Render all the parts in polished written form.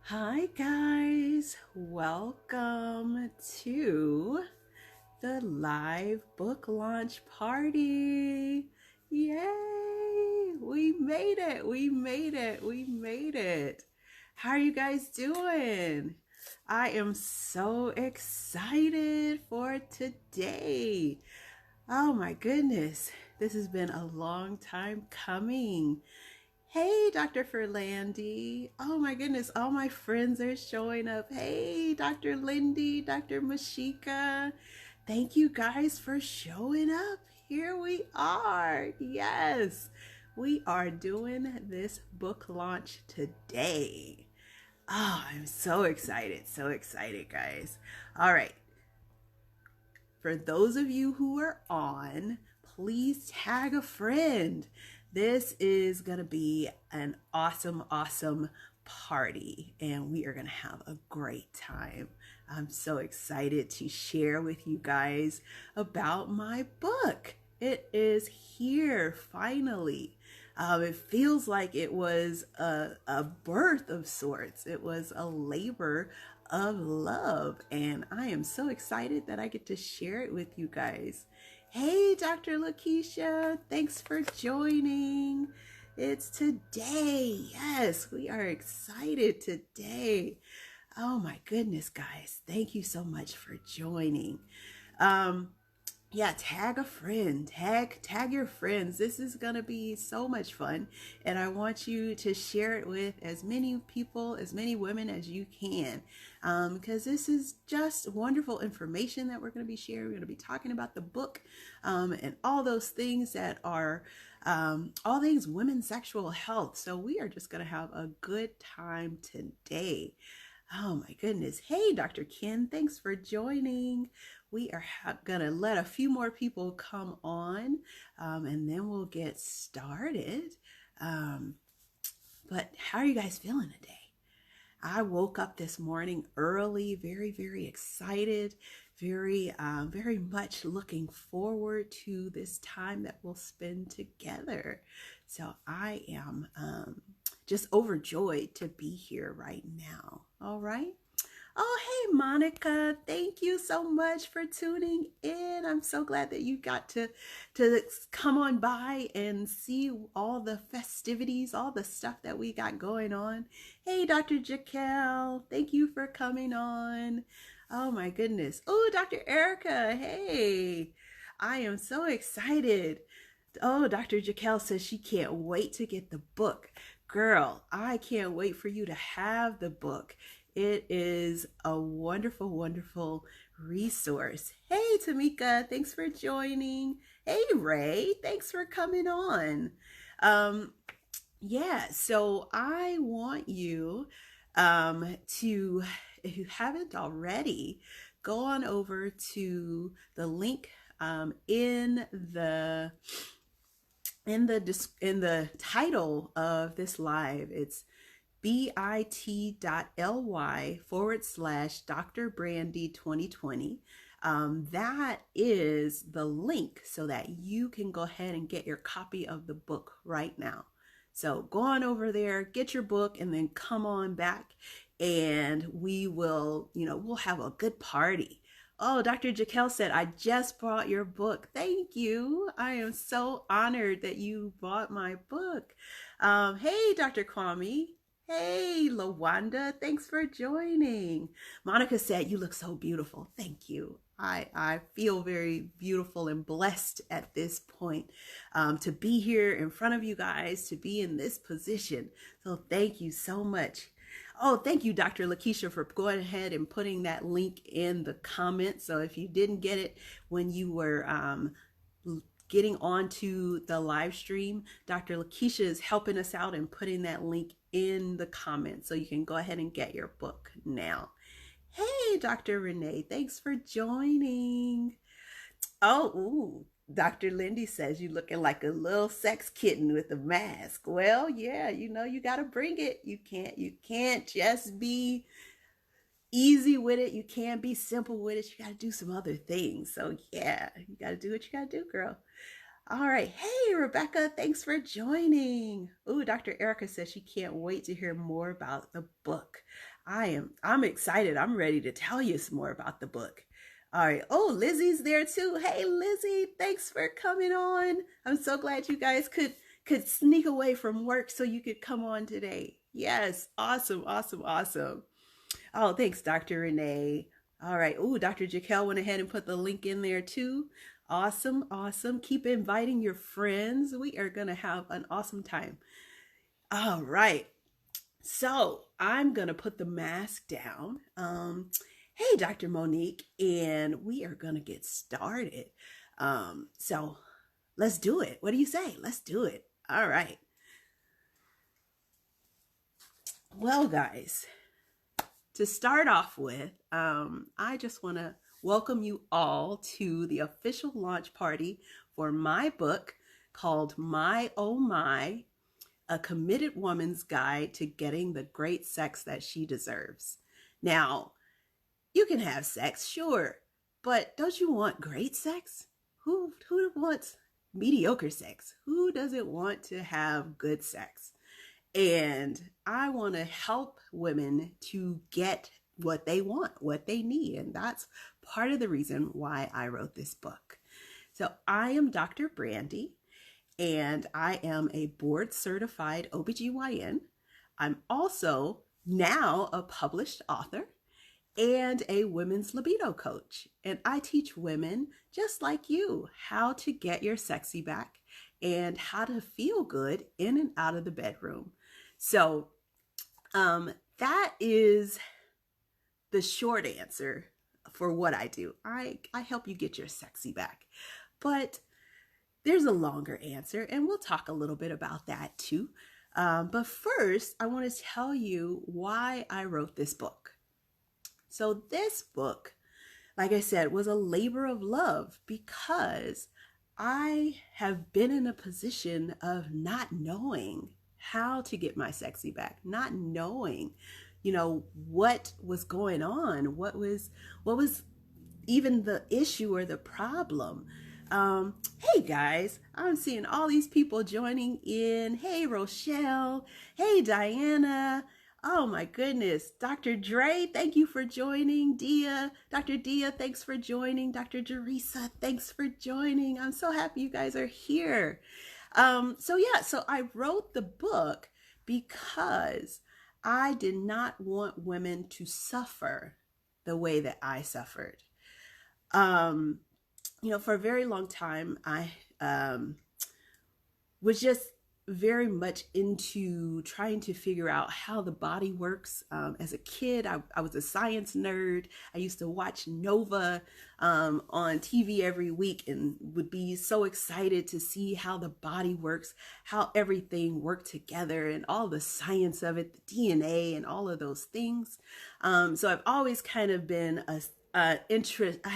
Hi, guys. Welcome to the live book launch party. Yay! We made it. We made it. We made it. How are you guys doing? I am so excited for today. Oh my goodness. This has been a long time coming. Hey, Dr. Ferlandi. Oh my goodness, all my friends are showing up. Hey, Dr. Lindy, Dr. Mashika. Thank you guys for showing up. Here we are. Yes, we are doing this book launch today. Oh, I'm so excited. So excited, guys. All right. For those of you who are on, please tag a friend. This is going to be an awesome, awesome party, and we are going to have a great time. I'm so excited to share with you guys about my book. It is here finally. It feels like it was a birth of sorts. It was a labor of love, and I am so excited that I get to share it with you guys. Hey, Dr. Lakeisha, thanks for joining. It's today. Yes, we are excited today. Oh my goodness, guys. Thank you so much for joining. Um, yeah, tag a friend, tag your friends. This is gonna be so much fun, and I want you to share it with as many people, as many women as you can, because this is just wonderful information that we're going to be sharing. We're going to be talking about the book, and all those things that are all things women's sexual health. So we are just going to have a good time today. Oh my goodness. Hey, Dr. Ken, thanks for joining. We are gonna let a few more people come on, and then we'll get started. Um, but how are you guys feeling today? I woke up this morning early, very, very excited, very much looking forward to this time that we'll spend together. So I am just overjoyed to be here right now. All right. Oh, hey, Monica. Thank you so much for tuning in. I'm so glad that you got to come on by and see all the festivities, all the stuff that we got going on. Hey, Dr. Jaquel. Thank you for coming on. Oh, my goodness. Oh, Dr. Erica. Hey, I am so excited. Oh, Dr. Jaquel says she can't wait to get the book. Girl, I can't wait for you to have the book. It is a wonderful, wonderful resource. Hey, Tamika, thanks for joining. Hey, Ray, thanks for coming on. Um, yeah, so I want you to, if you haven't already, go on over to the link in the title of this live. It's bit.ly/ Dr. Brandye 2020. That is the link so that you can go ahead and get your copy of the book right now. So go on over there, get your book, and then come on back, and we'll have a good party. Oh, Dr. Jaquel said, I just bought your book. Thank you. I am so honored that you bought my book. Hey, Dr. Kwame. Hey, Lawanda. Thanks for joining. Monica said, you look so beautiful. Thank you. I feel very beautiful and blessed at this point to be here in front of you guys, to be in this position. So thank you so much. Oh, thank you, Dr. Lakeisha, for going ahead and putting that link in the comments. So if you didn't get it when you were getting onto the live stream, Dr. Lakeisha is helping us out and putting that link in the comments. So you can go ahead and get your book now. Hey, Dr. Renee, thanks for joining. Oh, ooh, Dr. Lindy says you looking like a little sex kitten with a mask. Well, yeah, you got to bring it. You can't just be easy with it. You can't be simple with it. You got to do some other things. So, yeah, you got to do what you got to do, girl. All right. Hey, Rebecca, thanks for joining. Ooh, Dr. Erica says she can't wait to hear more about the book. I'm excited. I'm ready to tell you some more about the book. All right. Oh, Lizzie's there too. Hey, Lizzie, thanks for coming on. I'm so glad you guys could sneak away from work so you could come on today. Yes, awesome, awesome, awesome. Oh, thanks, Dr. Renee. All right. Ooh, Dr. Jaquel went ahead and put the link in there too. Awesome, awesome. Keep inviting your friends. We are going to have an awesome time. All right. So I'm going to put the mask down. Hey, Dr. Monique, and we are going to get started. So let's do it. What do you say? Let's do it. All right. Well, guys, to start off with, I just want to welcome you all to the official launch party for my book called My Oh My, A Committed Woman's Guide to Getting the Great Sex That She Deserves. Now, you can have sex, sure, but don't you want great sex? Who wants mediocre sex? Who doesn't want to have good sex? And I want to help women to get what they want, what they need. And that's part of the reason why I wrote this book. So I am Dr. Brandye, and I am a board certified OBGYN. I'm also now a published author and a women's libido coach. And I teach women just like you how to get your sexy back and how to feel good in and out of the bedroom. So that is the short answer for what I do. I help you get your sexy back. But there's a longer answer, and we'll talk a little bit about that too. But first, I want to tell you why I wrote this book. So this book, like I said, was a labor of love because I have been in a position of not knowing how to get my sexy back, not knowing, what was going on, what was even the issue or the problem. Hey guys, I'm seeing all these people joining in. Hey Rochelle, hey Diana. Oh my goodness, Dr. Dre, thank you for joining. Dr. Dia, thanks for joining. Dr. Jerisa, thanks for joining. I'm so happy you guys are here. So I wrote the book because I did not want women to suffer the way that I suffered. For a very long time, I was just very much into trying to figure out how the body works. As a kid, I was a science nerd. I used to watch Nova on TV every week and would be so excited to see how the body works, how everything worked together and all the science of it, the DNA and all of those things. So I've always kind of been I've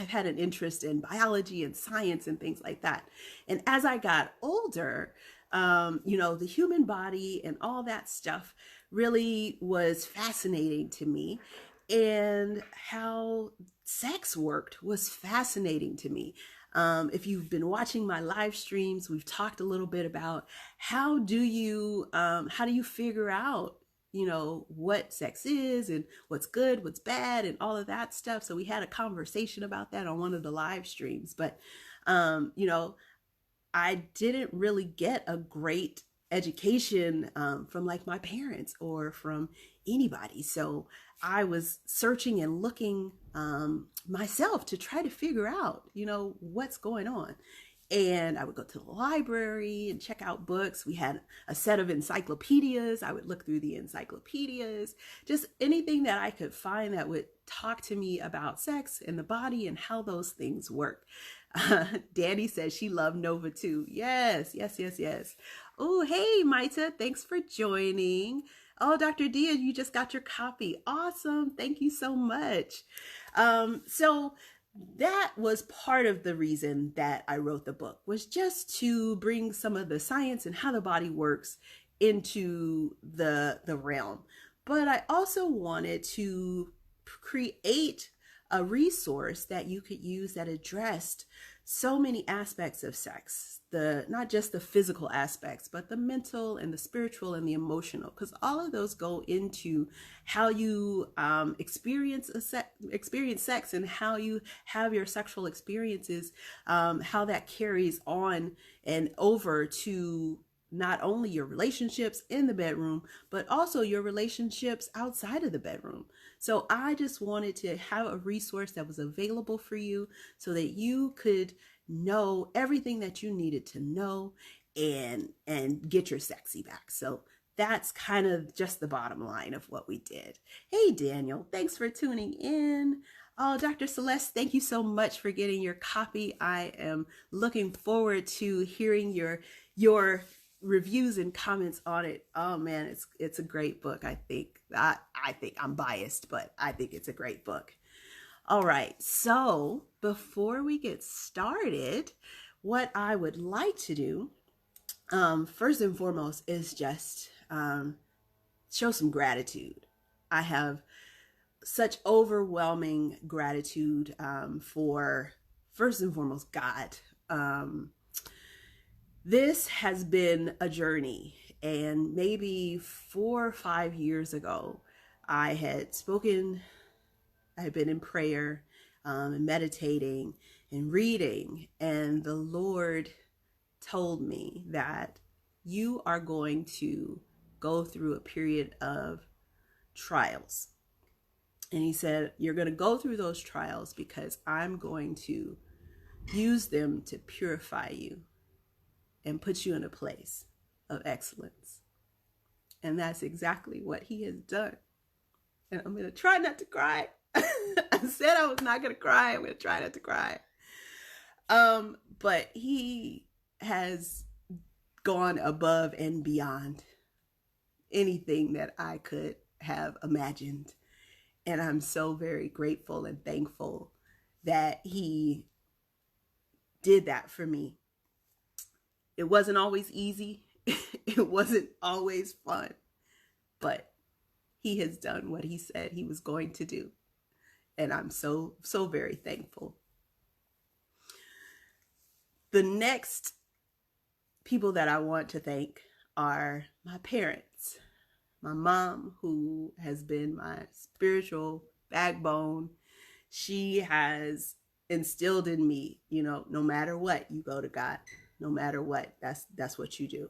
had an interest in biology and science and things like that. And as I got older, the human body and all that stuff really was fascinating to me. And how sex worked was fascinating to me. If you've been watching my live streams, we've talked a little bit about how do you figure out what sex is and what's good, what's bad, and all of that stuff. So we had a conversation about that on one of the live streams. But I didn't really get a great education from like my parents or from anybody. So I was searching and looking myself to try to figure out, what's going on. And I would go to the library and check out books. We had a set of encyclopedias. I would look through the encyclopedias, just anything that I could find that would talk to me about sex and the body and how those things work. Danny says she loved Nova too. Yes. Oh, hey, Maita, thanks for joining. Oh, Dr. Dia, you just got your copy. Awesome. Thank you so much. So that was part of the reason that I wrote the book, was just to bring some of the science and how the body works into the realm. But I also wanted to create a resource that you could use that addressed so many aspects of sex, the not just the physical aspects, but the mental and the spiritual and the emotional, because all of those go into how you experience sex, and how you have your sexual experiences, how that carries on and over to not only your relationships in the bedroom, but also your relationships outside of the bedroom. So I just wanted to have a resource that was available for you so that you could know everything that you needed to know and get your sexy back. So that's kind of just the bottom line of what we did. Hey, Daniel, thanks for tuning in. Oh, Dr. Celeste, thank you so much for getting your copy. I am looking forward to hearing your reviews and comments on it. Oh man, it's a great book. I think I'm biased, but I think it's a great book. All right, so before we get started, what I would like to do, first and foremost, is just show some gratitude. I have such overwhelming gratitude for, first and foremost, God. This has been a journey, and maybe 4 or 5 years ago, I had been in prayer and meditating and reading, and the Lord told me that you are going to go through a period of trials. And he said, you're going to go through those trials because I'm going to use them to purify you and put you in a place of excellence. And that's exactly what he has done. And I'm going to try not to cry. I said I was not going to cry. I'm going to try not to cry. But he has gone above and beyond anything that I could have imagined. And I'm so very grateful and thankful that he did that for me. It wasn't always easy. It wasn't always fun. But he has done what he said he was going to do. And I'm so very thankful. The next people that I want to thank are my parents. My mom, who has been my spiritual backbone. She has instilled in me, no matter what, you go to God. No matter what, that's what you do.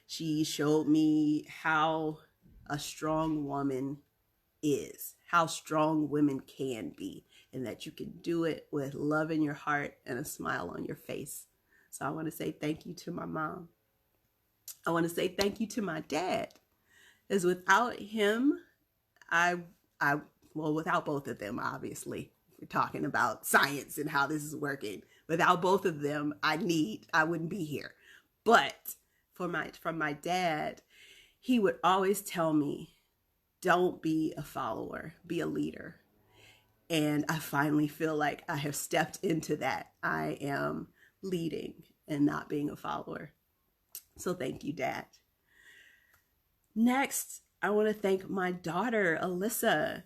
She showed me how a strong woman is, how strong women can be, and that you can do it with love in your heart and a smile on your face. So I want to say thank you to my mom. I want to say thank you to my dad, because without him, without both of them, obviously, we're talking about science and how this is working. Without both of them, I wouldn't be here. But from my dad, he would always tell me, don't be a follower, be a leader. And I finally feel like I have stepped into that. I am leading and not being a follower. So thank you, Dad. Next, I want to thank my daughter, Alyssa.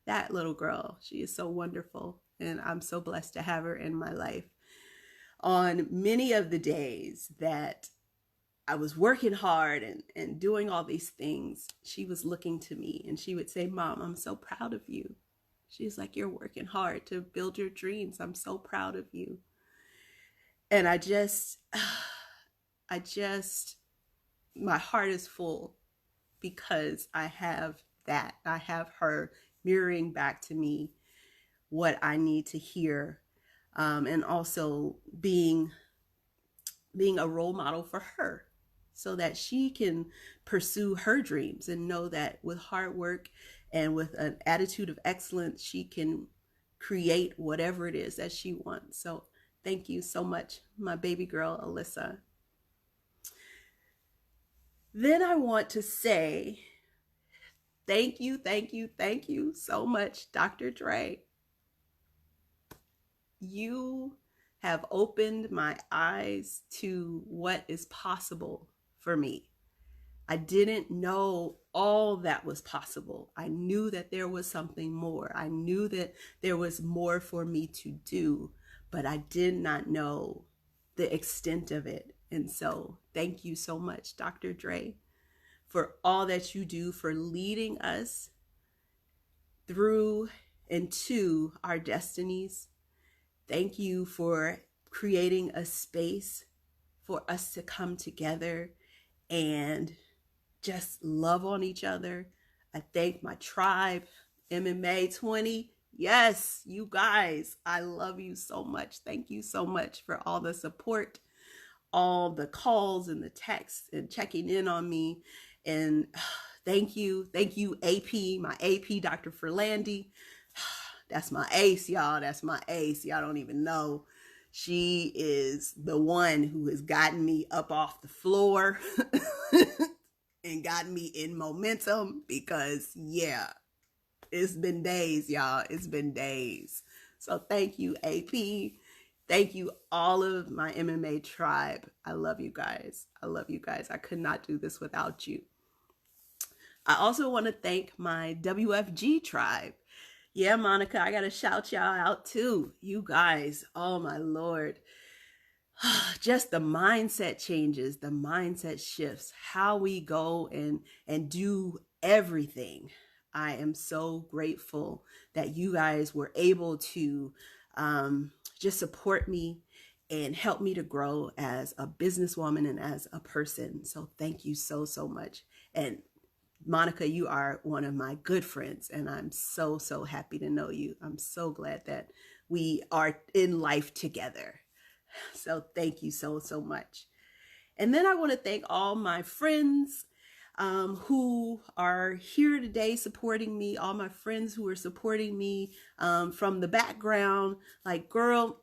That little girl, she is so wonderful. And I'm so blessed to have her in my life. On many of the days that I was working hard and doing all these things, she was looking to me and she would say, Mom, I'm so proud of you. She's like, you're working hard to build your dreams. I'm so proud of you. And I just, my heart is full because I have that. I have her mirroring back to me what I need to hear, and also being a role model for her so that she can pursue her dreams and know that with hard work and with an attitude of excellence, she can create whatever it is that she wants. So thank you so much, my baby girl, Alyssa. Then I want to say thank you so much, Dr. Dre. You have opened my eyes to what is possible for me. I didn't know all that was possible. I knew that there was something more. I knew that there was more for me to do, but I did not know the extent of it. And so thank you so much, Dr. Dre, for all that you do, for leading us through and to our destinies. Thank you for creating a space for us to come together and just love on each other. I thank my tribe, MMA 20. Yes, you guys, I love you so much. Thank you so much for all the support, all the calls and the texts and checking in on me. And thank you, AP, my AP, Dr. Ferlandi. That's my ace, y'all. That's my ace. Y'all don't even know. She is the one who has gotten me up off the floor and gotten me in momentum because, yeah, it's been days, y'all. It's been days. So thank you, AP. Thank you, all of my MMA tribe. I love you guys. I love you guys. I could not do this without you. I also want to thank my WFG tribe. Yeah, Monica, I got to shout y'all out too. You guys, oh my Lord. Just the mindset changes, the mindset shifts, how we go and do everything. I am so grateful that you guys were able to just support me and help me to grow as a businesswoman and as a person. So thank you so, so much. And Monica, you are one of my good friends, and I'm so, so happy to know you. I'm so glad that we are in life together. So thank you so, so much. And then I want to thank all my friends who are here today supporting me, all my friends who are supporting me from the background. Like, girl,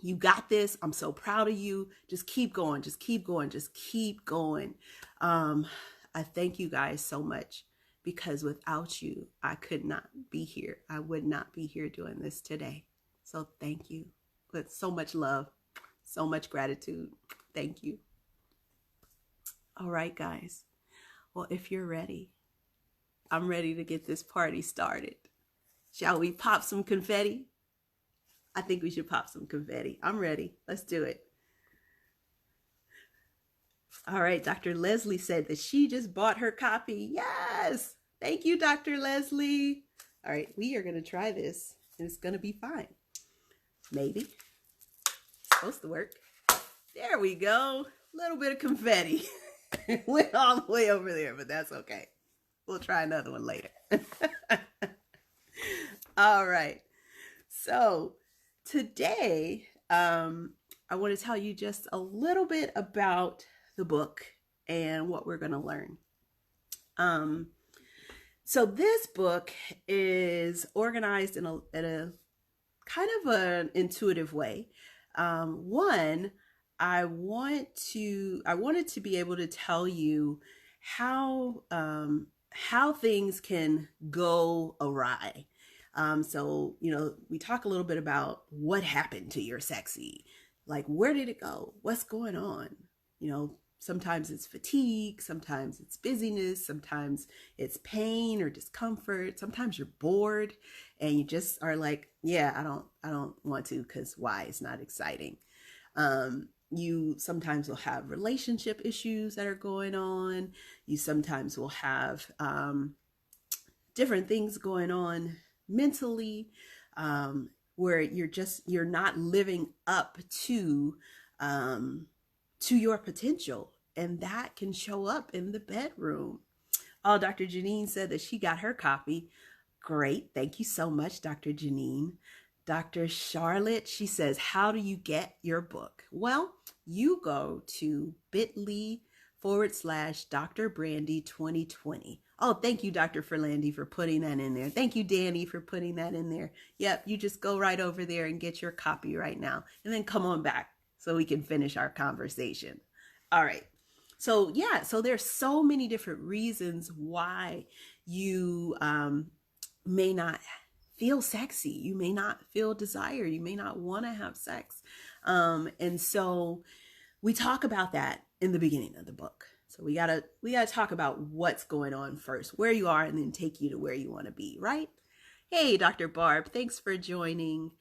you got this. I'm so proud of you. Just keep going. Just keep going. Just keep going. I thank you guys so much, because without you, I could not be here. I would not be here doing this today. So thank you with so much love, so much gratitude. Thank you. All right, guys. Well, if you're ready, I'm ready to get this party started. Shall we pop some confetti? I think we should pop some confetti. I'm ready. Let's do it. All right, Dr. Leslie said that she just bought her copy. Yes. Thank you, Dr. Leslie. All right, we are going to try this, and it's going to be fine. Maybe. It's supposed to work. There we go. A little bit of confetti. Went all the way over there, but that's okay. We'll try another one later. All right. So today, I want to tell you just a little bit about the book and what we're going to learn. So this book is organized in a kind of an intuitive way. One, I wanted to be able to tell you how things can go awry. So, we talk a little bit about what happened to your sexy, like, where did it go? What's going on? Sometimes it's fatigue, sometimes it's busyness, sometimes it's pain or discomfort. Sometimes you're bored and you just are like, yeah, I don't want to, because why? It's not exciting. You sometimes will have relationship issues that are going on. You sometimes will have different things going on mentally, where you're not living up to your potential, and that can show up in the bedroom. Oh, Dr. Janine said that she got her copy. Great. Thank you so much, Dr. Janine. Dr. Charlotte, she says, how do you get your book? Well, you go to bit.ly/Dr. Brandye 2020. Oh, thank you, Dr. Ferlandi, for putting that in there. Thank you, Danny, for putting that in there. Yep, you just go right over there and get your copy right now, and then come on back so we can finish our conversation. All right. So yeah, so there's so many different reasons why you may not feel sexy. You may not feel desire. You may not want to have sex. And so we talk about that in the beginning of the book. So we gotta talk about what's going on first, where you are, and then take you to where you want to be, right? Hey, Dr. Barb, thanks for joining.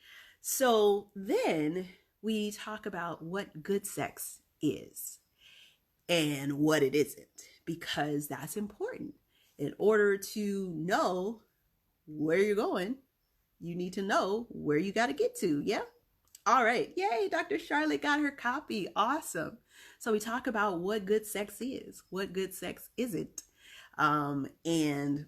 So then we talk about what good sex is and what it isn't, because that's important. In order to know where you're going, you need to know where you got to get to. Yeah. All right. Yay. Dr. Charlotte got her copy. Awesome. So we talk about what good sex is, what good sex isn't. And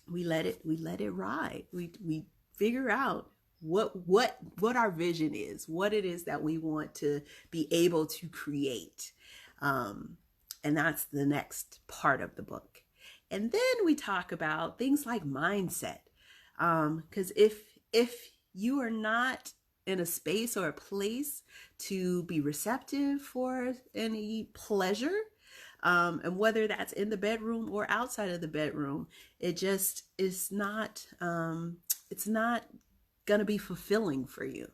we let it ride. We figure out what our vision is, what it is that we want to be able to create. And that's the next part of the book. And then we talk about things like mindset. Because if you are not in a space or a place to be receptive for any pleasure, and whether that's in the bedroom or outside of the bedroom, it just is not, it's not gonna be fulfilling for you.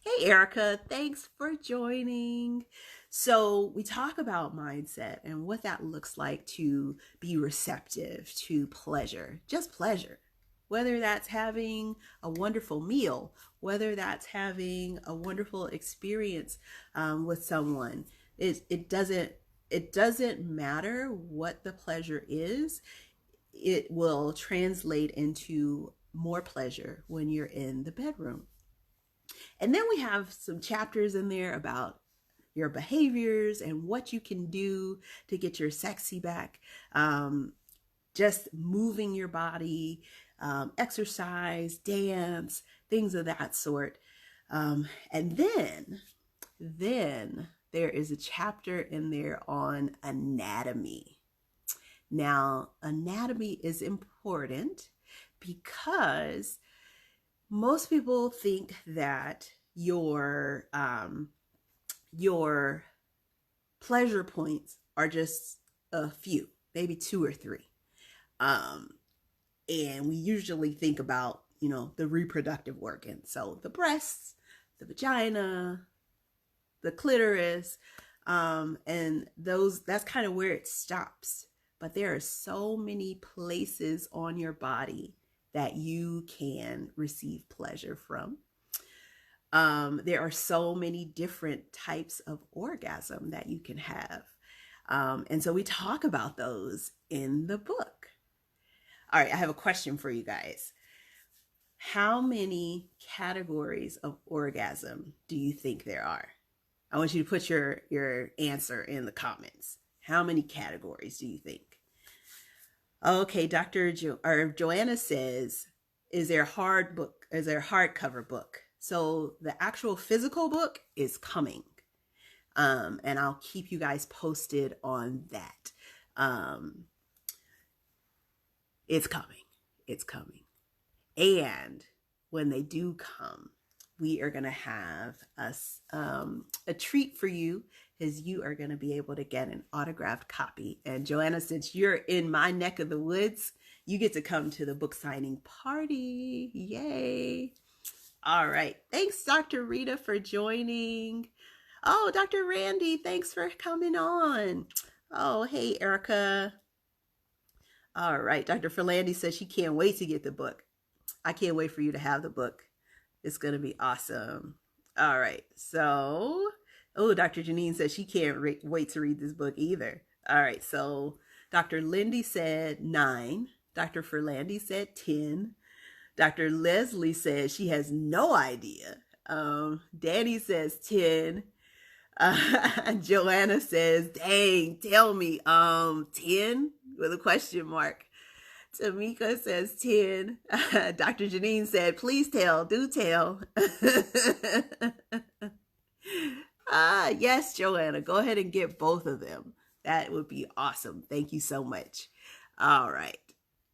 Hey, Erica, thanks for joining. So we talk about mindset and what that looks like to be receptive to pleasure, just pleasure. Whether that's having a wonderful meal, whether that's having a wonderful experience with someone, it doesn't matter what the pleasure is. It will translate into more pleasure when you're in the bedroom. And then we have some chapters in there about your behaviors and what you can do to get your sexy back. Just moving your body, exercise, dance, things of that sort. And then there is a chapter in there on anatomy. Now, anatomy is important because most people think that your pleasure points are just a few, maybe 2 or 3. And we usually think about, the reproductive organs. So the breasts, the vagina, the clitoris, and that's kind of where it stops. But there are so many places on your body that you can receive pleasure from. There are so many different types of orgasm that you can have. And so we talk about those in the book. All right, I have a question for you guys. How many categories of orgasm do you think there are? I want you to put your answer in the comments. How many categories do you think? Okay, Joanna says, is there a hardcover book? So the actual physical book is coming. And I'll keep you guys posted on that. It's coming. And when they do come, we are going to have a treat for you, because you are going to be able to get an autographed copy. And Joanna, since you're in my neck of the woods, you get to come to the book signing party. Yay. All right. Thanks, Dr. Rita, for joining. Oh, Dr. Randy, thanks for coming on. Oh, hey, Erica. All right. Dr. Ferlandi says she can't wait to get the book. I can't wait for you to have the book. It's going to be awesome. All right. So, Dr. Janine says she can't wait to read this book either. All right. So Dr. Lindy said 9. Dr. Ferlandi said 10. Dr. Leslie says she has no idea. Danny says 10. Joanna says, dang, tell me, 10 with a question mark. Tamika says 10. Dr. Janine said, please tell, do tell. Yes, Joanna, go ahead and get both of them. That would be awesome. Thank you so much. All right.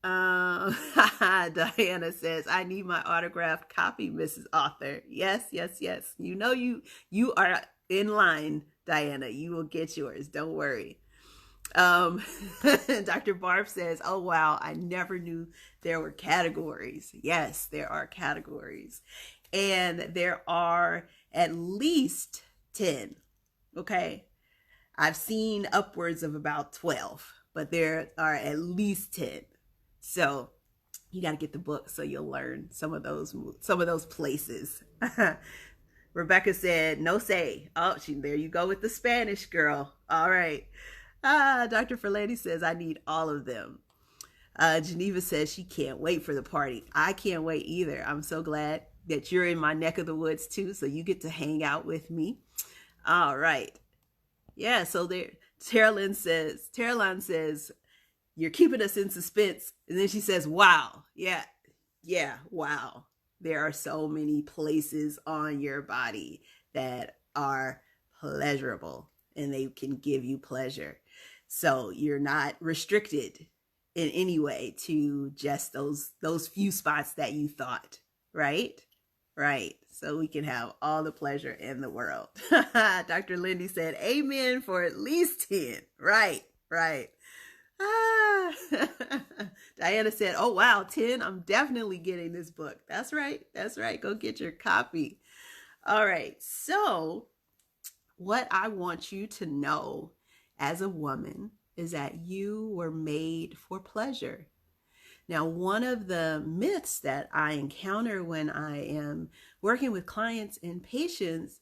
Diana says, I need my autographed copy, Mrs. Author. Yes. You are in line, Diana. You will get yours. Don't worry. Dr. Barb says, oh, wow, I never knew there were categories. Yes, there are categories. And there are at least 10. Okay. I've seen upwards of about 12, but there are at least 10. So You got to get the book so you'll learn some of those places. Rebecca said, no say. Oh, there you go with the Spanish girl. All right. Dr. Ferlandi says, I need all of them. Geneva says she can't wait for the party. I can't wait either. I'm so glad that you're in my neck of the woods too, so you get to hang out with me. All right. Yeah, so there, Terilyn says, you're keeping us in suspense. And then she says, wow. Yeah, wow. There are so many places on your body that are pleasurable and they can give you pleasure. So you're not restricted in any way to just those few spots that you thought, right? Right. So we can have all the pleasure in the world. Dr. Lindy said, amen for at least 10. Right, right. Diana said, oh, wow, 10. I'm definitely getting this book. That's right. That's right. Go get your copy. All right. So what I want you to know as a woman is that you were made for pleasure. Now, one of the myths that I encounter when I am working with clients and patients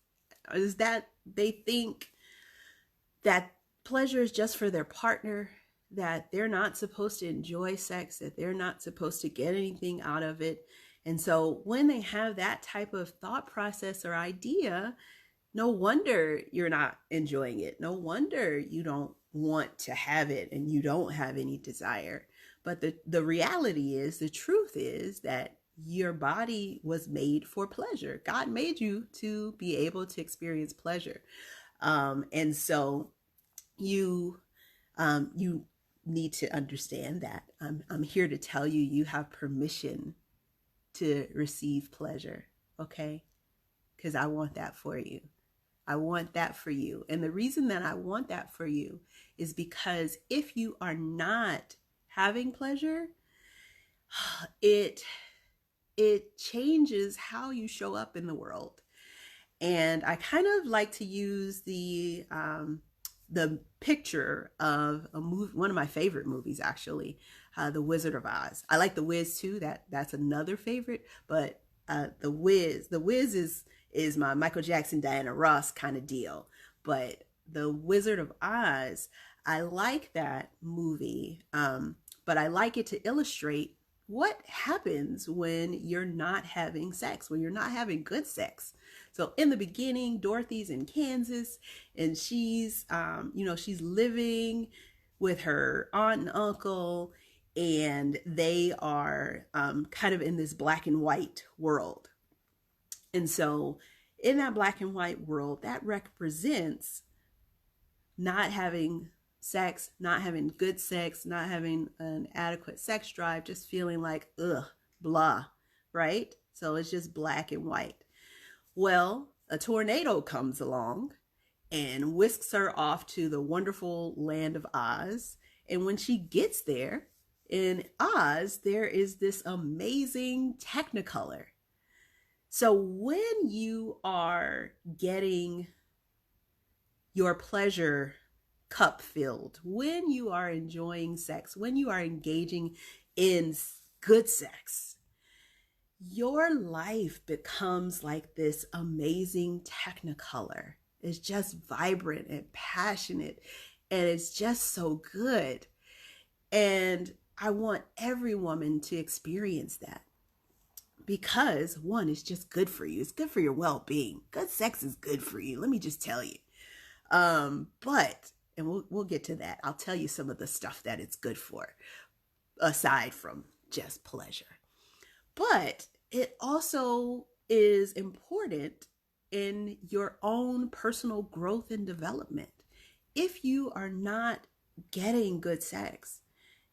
is that they think that pleasure is just for their partner, that they're not supposed to enjoy sex, that they're not supposed to get anything out of it. And so when they have that type of thought process or idea, no wonder you're not enjoying it. No wonder you don't want to have it and you don't have any desire. But the reality is, the truth is that your body was made for pleasure. God made you to be able to experience pleasure. And so you need to understand that. I'm here to tell you, you have permission to receive pleasure, okay? Because I want that for you. I want that for you. And the reason that I want that for you is because if you are not having pleasure, it changes how you show up in the world. And I kind of like to use the picture of a movie, one of my favorite movies actually, The Wizard of Oz. I like The Wiz too. That's another favorite, but The Wiz is my Michael Jackson, Diana Ross kind of deal. But The Wizard of Oz, I like that movie, but I like it to illustrate what happens when you're not having sex, when you're not having good sex. So in the beginning, Dorothy's in Kansas and she's living with her aunt and uncle, and they are kind of in this black and white world. And so in that black and white world, that represents not having sex, not having good sex, not having an adequate sex drive, just feeling like, ugh, blah, right? So it's just black and white. Well, a tornado comes along and whisks her off to the wonderful land of Oz. And when she gets there, in Oz, there is this amazing Technicolor. So when you are getting your pleasure cup filled, when you are enjoying sex, when you are engaging in good sex, your life becomes like this amazing Technicolor. It's just vibrant and passionate, and it's just so good. And I want every woman to experience that. Because one, it's just good for you. It's good for your well-being. Good sex is good for you. Let me just tell you. But we'll get to that. I'll tell you some of the stuff that it's good for, aside from just pleasure. But it also is important in your own personal growth and development. If you are not getting good sex,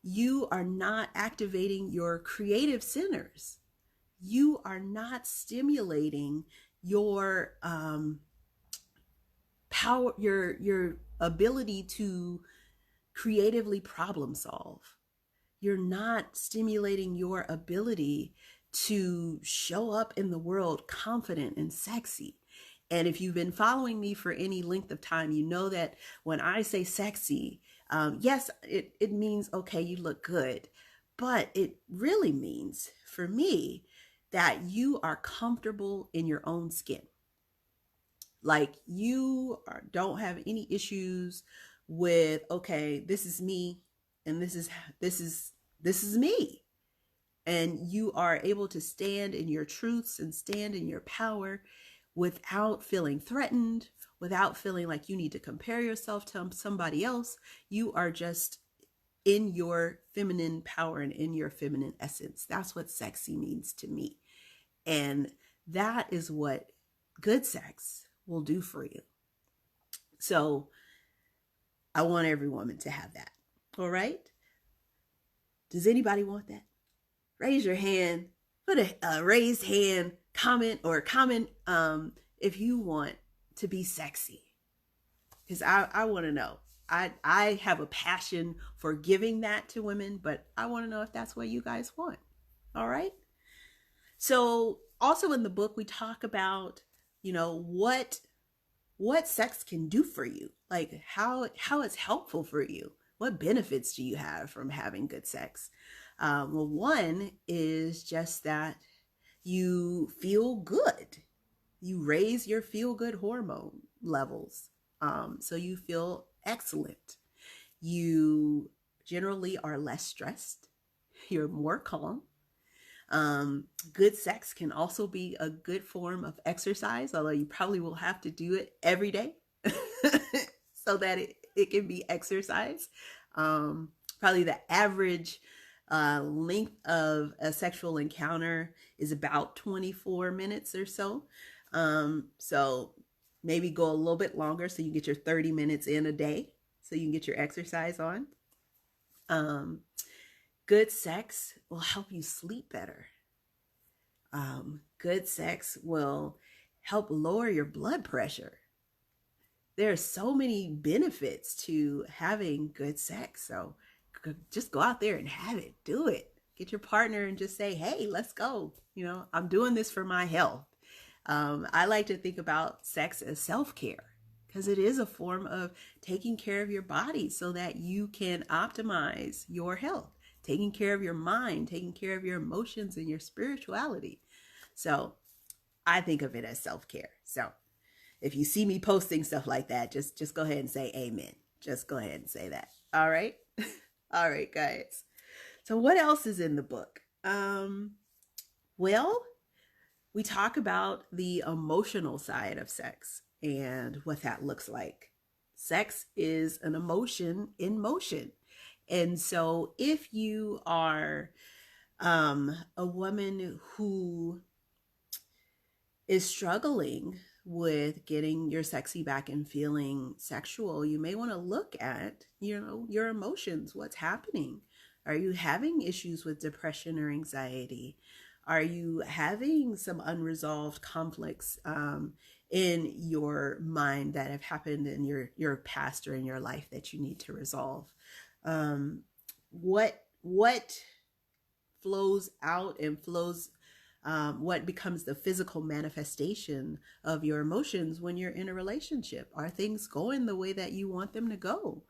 you are not activating your creative centers. You are not stimulating your power, your ability to creatively problem solve. You're not stimulating your ability to show up in the world confident and sexy. And if you've been following me for any length of time, you know that when I say sexy, yes, it means, okay, you look good. But it really means for me that you are comfortable in your own skin. Like don't have any issues with, okay, this is me and this is this is me. And you are able to stand in your truths and stand in your power without feeling threatened, without feeling like you need to compare yourself to somebody else. You are just in your feminine power and in your feminine essence. That's what sexy means to me. And that is what good sex will do for you. So I want every woman to have that. All right? Does anybody want that? Raise your hand, put a raised hand, comment if you want to be sexy. Because I want to know. I have a passion for giving that to women, but I want to know if that's what you guys want. All right? So also in the book, we talk about, what sex can do for you, like how it's helpful for you. What benefits do you have from having good sex? Well, one is just that you feel good. You raise your feel good hormone levels. So you feel excellent. You generally are less stressed. You're more calm. Good sex can also be a good form of exercise, although you probably will have to do it every day so that it can be exercise. Probably the average length of a sexual encounter is about 24 minutes or so. So maybe go a little bit longer so you get your 30 minutes in a day so you can get your exercise on. Good sex will help you sleep better. Good sex will help lower your blood pressure. There are so many benefits to having good sex. So just go out there and have it. Do it. Get your partner and just say, hey, let's go. I'm doing this for my health. I like to think about sex as self-care because it is a form of taking care of your body so that you can optimize your health, taking care of your mind, taking care of your emotions and your spirituality. So I think of it as self-care. So if you see me posting stuff like that, just go ahead and say amen. Just go ahead and say that. All right. All right, guys. So what else is in the book? Well, we talk about the emotional side of sex and what that looks like. Sex is an emotion in motion. And so if you are a woman who is struggling with getting your sexy back and feeling sexual, you may want to look at, your emotions. What's happening? Are you having issues with depression or anxiety? Are you having some unresolved conflicts in your mind that have happened in your past or in your life that you need to resolve? What flows out and flows what becomes the physical manifestation of your emotions when you're in a relationship? Are things going the way that you want them to go?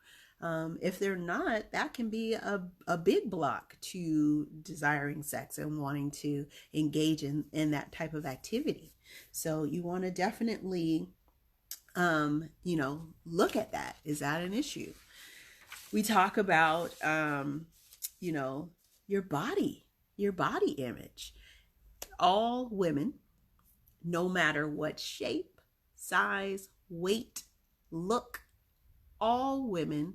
If they're not, that can be a big block to desiring sex and wanting to engage in that type of activity. So you want to definitely, look at that. Is that an issue? We talk about, your body image. All women, no matter what shape, size, weight, look, all women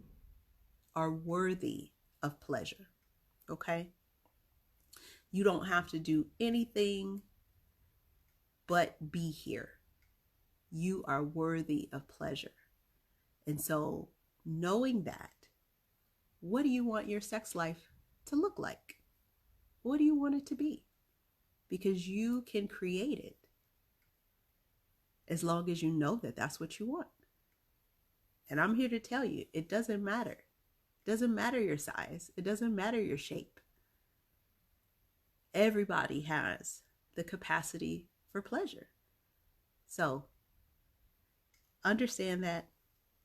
are worthy of pleasure. Okay? You don't have to do anything but be here. You are worthy of pleasure. And so, knowing that, what do you want your sex life to look like? What do you want it to be? Because you can create it as long as you know that that's what you want. And I'm here to tell you, it doesn't matter. It doesn't matter your size. It doesn't matter your shape. Everybody has the capacity for pleasure. So understand that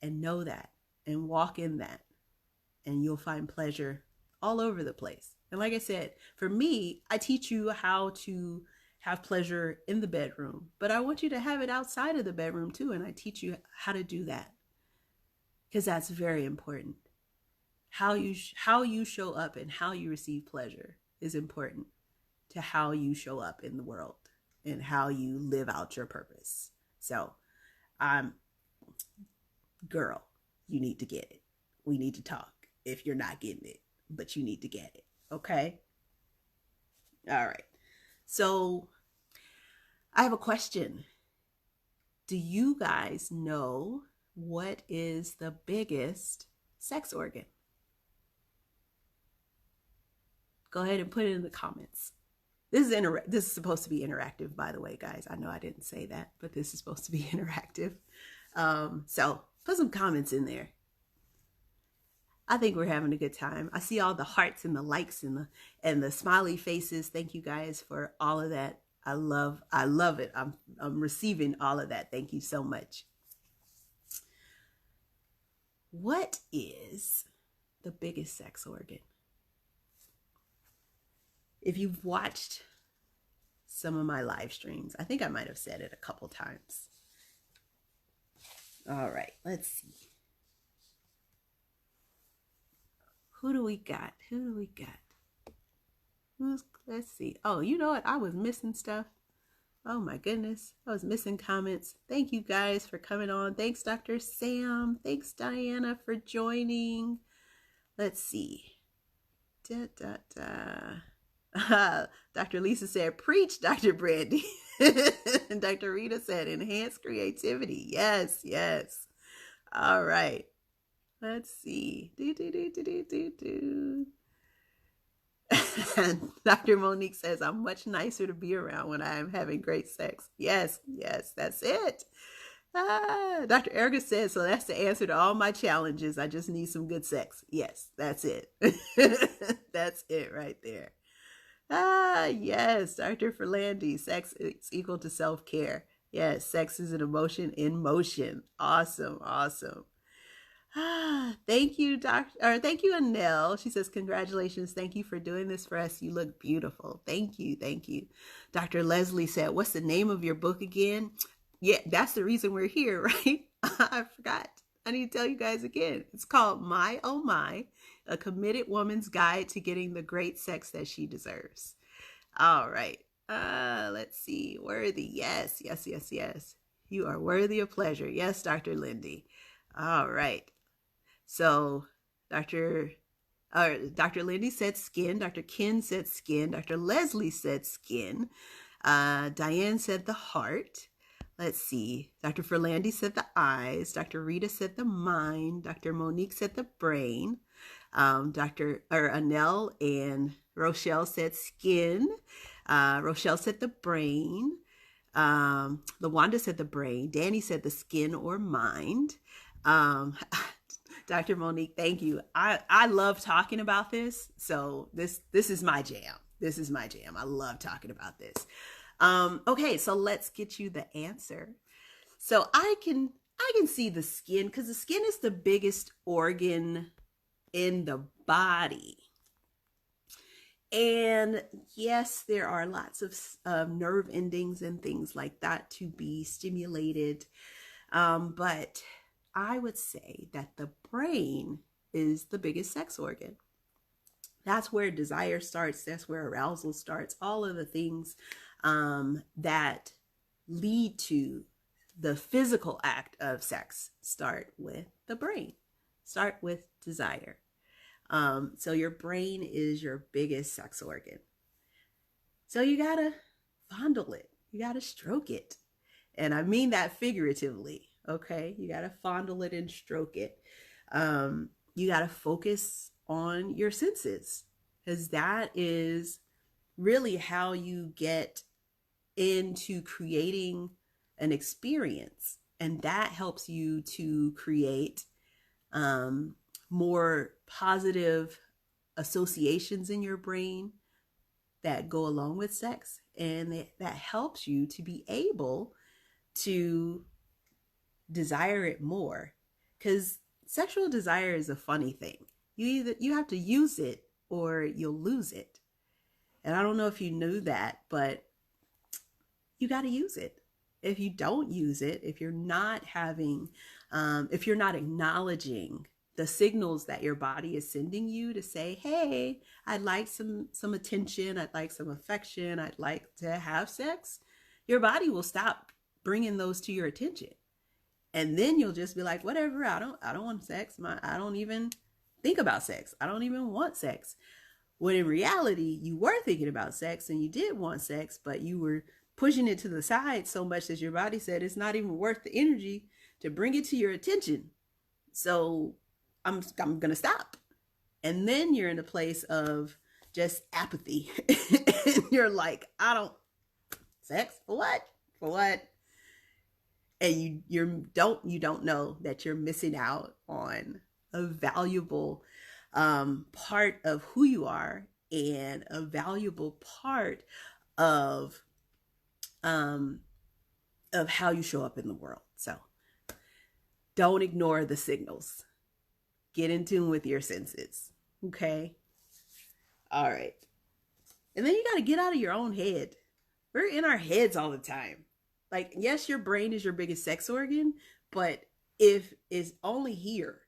and know that and walk in that, and you'll find pleasure all over the place. And like I said, for me, I teach you how to have pleasure in the bedroom, but I want you to have it outside of the bedroom too. And I teach you how to do that because that's very important. How you show up and how you receive pleasure is important to how you show up in the world and how you live out your purpose. So, um, girl, you need to get it. We need to talk if you're not getting it, but you need to get it. Okay. All right. So I have a question. Do you guys know what is the biggest sex organ? Go ahead and put it in the comments. This is supposed to be interactive, by the way, guys. I know I didn't say that, but this is supposed to be interactive. So put some comments in there. I think we're having a good time. I see all the hearts and the likes and the smiley faces. Thank you guys for all of that. I love it. I'm receiving all of that. Thank you so much. What is the biggest sex organ? If you've watched some of my live streams, I think I might have said it a couple times. All right, let's see. Who do we got? Let's see. Oh, you know what? I was missing stuff. Oh my goodness. I was missing comments. Thank you guys for coming on. Thanks, Dr. Sam. Thanks, Diana, for joining. Let's see. Dr. Lisa said, preach, Dr. Brandye. And Dr. Rita said, enhance creativity. Yes. All right. Let's see. And Dr. Monique says, I'm much nicer to be around when I am having great sex. Yes, that's it. Dr. Erica says, so that's the answer to all my challenges. I just need some good sex. Yes, that's it. That's it right there. Yes, Dr. Ferlandi, sex is equal to self-care. Yes, sex is an emotion in motion. Awesome. Thank you, thank you, Anel. She says, congratulations. Thank you for doing this for us. You look beautiful. Thank you. Dr. Leslie said, what's the name of your book again? Yeah, that's the reason we're here, right? I forgot. I need to tell you guys again. It's called My Oh My, A Committed Woman's Guide to Getting the Great Sex That She Deserves. All right. Let's see. Worthy. Yes. You are worthy of pleasure. Yes, Dr. Lindy. All right. So Dr. Lindy said skin. Dr. Ken said skin. Dr. Leslie said skin. Diane said the heart. Let's see. Dr. Ferlandi said the eyes. Dr. Rita said the mind. Dr. Monique said the brain. Anel and Rochelle said skin. Rochelle said the brain. LaWanda said the brain. Danny said the skin or mind. Dr. Monique, thank you. I love talking about this. So this is my jam. I love talking about this. Okay, so let's get you the answer. So I can see the skin because the skin is the biggest organ in the body. And yes, there are lots of nerve endings and things like that to be stimulated. But I would say that the brain is the biggest sex organ. That's where desire starts. That's where arousal starts. All of the things that lead to the physical act of sex start with the brain, start with desire. So your brain is your biggest sex organ. So you gotta fondle it. You gotta stroke it. And I mean that figuratively. Okay, you got to fondle it and stroke it. You got to focus on your senses because that is really how you get into creating an experience. And that helps you to create more positive associations in your brain that go along with sex. And that helps you to be able to desire it more, because sexual desire is a funny thing. You have to use it or you'll lose it. And I don't know if you knew that, but you got to use it. If you don't use it, if you're not having, if you're not acknowledging the signals that your body is sending you to say, hey, I'd like some attention, I'd like some affection, I'd like to have sex, your body will stop bringing those to your attention. And then you'll just be like, whatever, I don't want sex. I don't even think about sex. I don't even want sex. When in reality, you were thinking about sex and you did want sex, but you were pushing it to the side so much that your body said it's not even worth the energy to bring it to your attention. So I'm going to stop. And then you're in a place of just apathy. And you're like, sex for what? For what? And you don't know that you're missing out on a valuable part of who you are and a valuable part of how you show up in the world. So don't ignore the signals. Get in tune with your senses. Okay. All right. And then you got to get out of your own head. We're in our heads all the time. Like, yes, your brain is your biggest sex organ, but if it's only here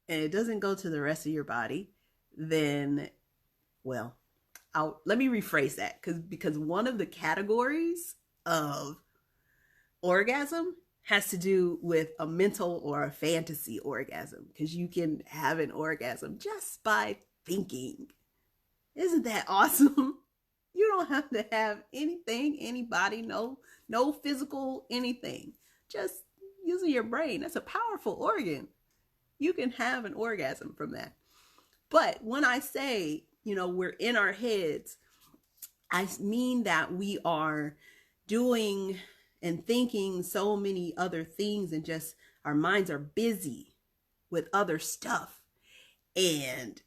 and it doesn't go to the rest of your body, then, well, let me rephrase that because one of the categories of orgasm has to do with a mental or a fantasy orgasm, because you can have an orgasm just by thinking. Isn't that awesome? You don't have to have anything, anybody, no physical anything. Just using your brain. That's a powerful organ. You can have an orgasm from that. But when I say, we're in our heads, I mean that we are doing and thinking so many other things, and just our minds are busy with other stuff. And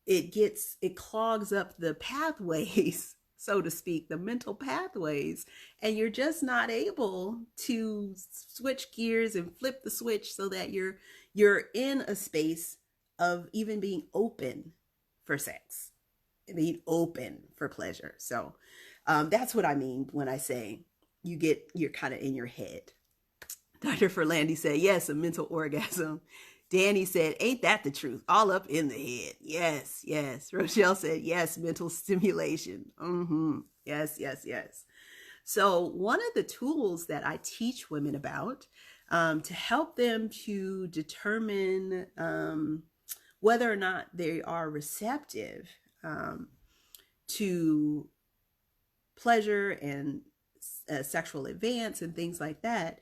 it clogs up the pathways, so to speak, the mental pathways, and you're just not able to switch gears and flip the switch so that you're in a space of even being open for sex, being open for pleasure. So that's what I mean when I say you're kind of in your head. Dr. Ferlandi said, yes, a mental orgasm. Danny said, ain't that the truth? All up in the head. Yes, yes. Rochelle said, yes, mental stimulation. Yes, yes, yes. So one of the tools that I teach women about to help them to determine whether or not they are receptive to pleasure and sexual advance and things like that.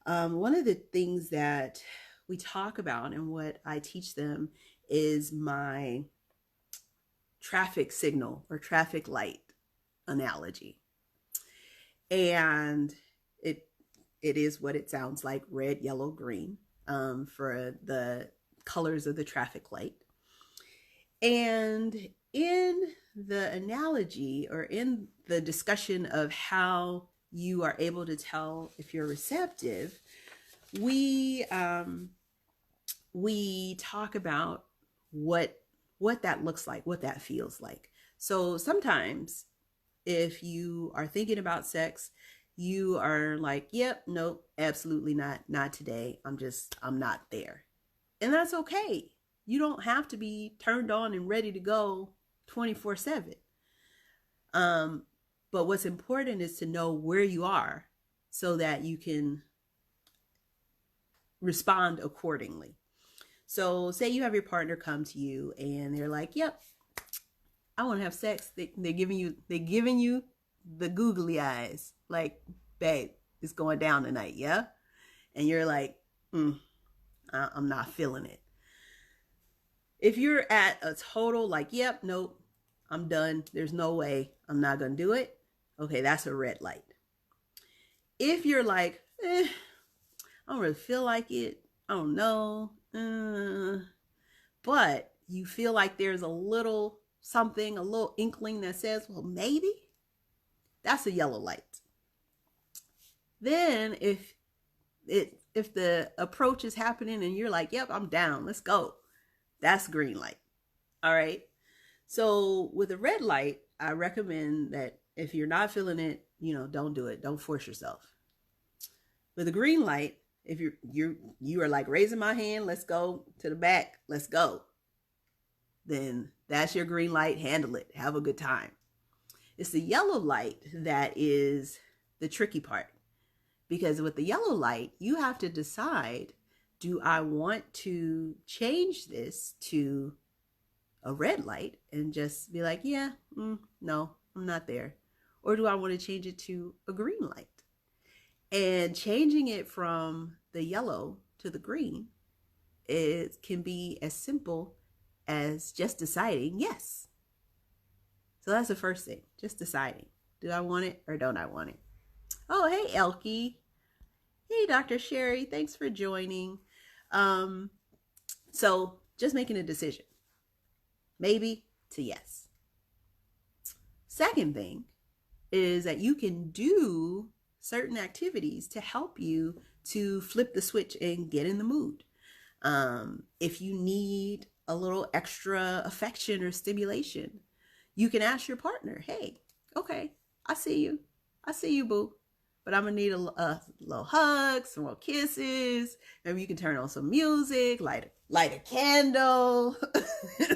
One of the things that we talk about and what I teach them is my traffic signal or traffic light analogy. And it is what it sounds like: red, yellow, green, for the colors of the traffic light. And in the analogy, or in the discussion of how you are able to tell if you're receptive, we talk about what that looks like, what that feels like. So sometimes if you are thinking about sex, you are like, yep, nope, absolutely not today. I'm not there. And that's okay. You don't have to be turned on and ready to go 24/7. But what's important is to know where you are so that you can respond accordingly. So say you have your partner come to you and they're like, yep, I want to have sex. They're giving you the googly eyes, like, babe, it's going down tonight, yeah? And you're like, I'm not feeling it. If you're at a total like, yep, nope, I'm done, there's no way, I'm not gonna do it, okay, that's a red light. If you're like, I don't really feel like it, I don't know, but you feel like there's a little something, a little inkling that says, well, maybe, that's a yellow light. Then if the approach is happening and you're like, yep, I'm down, let's go, that's green light. All right. So with a red light, I recommend that if you're not feeling it, don't do it. Don't force yourself. With a green light, if you are like raising my hand, let's go to the back, let's go. Then that's your green light. Handle it. Have a good time. It's the yellow light that is the tricky part. Because with the yellow light, you have to decide, do I want to change this to a red light and just be like, yeah, no, I'm not there? Or do I want to change it to a green light? And changing it from the yellow to the green, it can be as simple as just deciding yes. So that's the first thing, just deciding. Do I want it or don't I want it? Oh, hey, Elkie. Hey, Dr. Sherry, thanks for joining. So just making a decision. Maybe to yes. Second thing is that you can do certain activities to help you to flip the switch and get in the mood. If you need a little extra affection or stimulation, you can ask your partner, hey, okay, I see you, boo. But I'm gonna need a little hug, some more kisses. Maybe you can turn on some music, light a candle,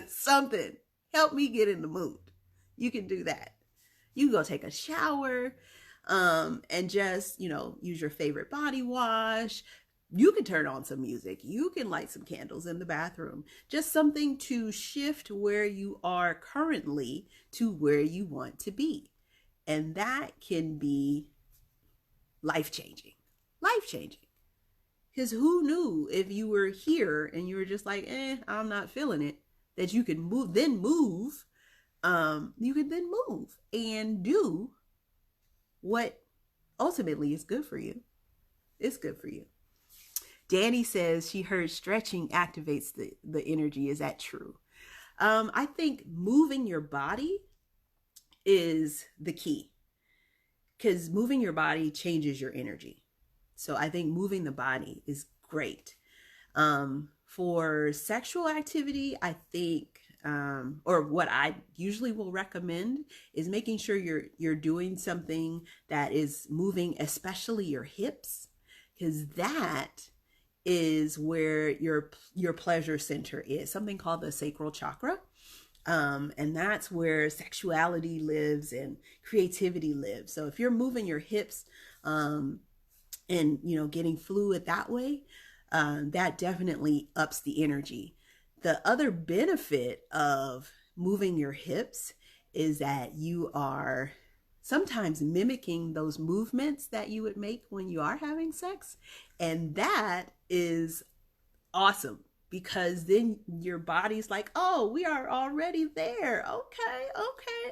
something. Help me get in the mood. You can do that. You can go take a shower, and just, use your favorite body wash. You can turn on some music. You can light some candles in the bathroom. Just something to shift where you are currently to where you want to be. And that can be life-changing. Because who knew, if you were here and you were just like, I'm not feeling it, that you could move and do what ultimately is good for you. It's good for you. Danny says she heard stretching activates the energy. Is that true? I think moving your body is the key, because moving your body changes your energy. So I think moving the body is great. For sexual activity, I think, or what I usually will recommend is making sure you're doing something that is moving, especially your hips, because that is where your pleasure center is, something called the sacral chakra. And that's where sexuality lives and creativity lives. So if you're moving your hips, and, getting fluid that way, that definitely ups the energy. The other benefit of moving your hips is that you are sometimes mimicking those movements that you would make when you are having sex. And that is awesome, because then your body's like, oh, we are already there. Okay,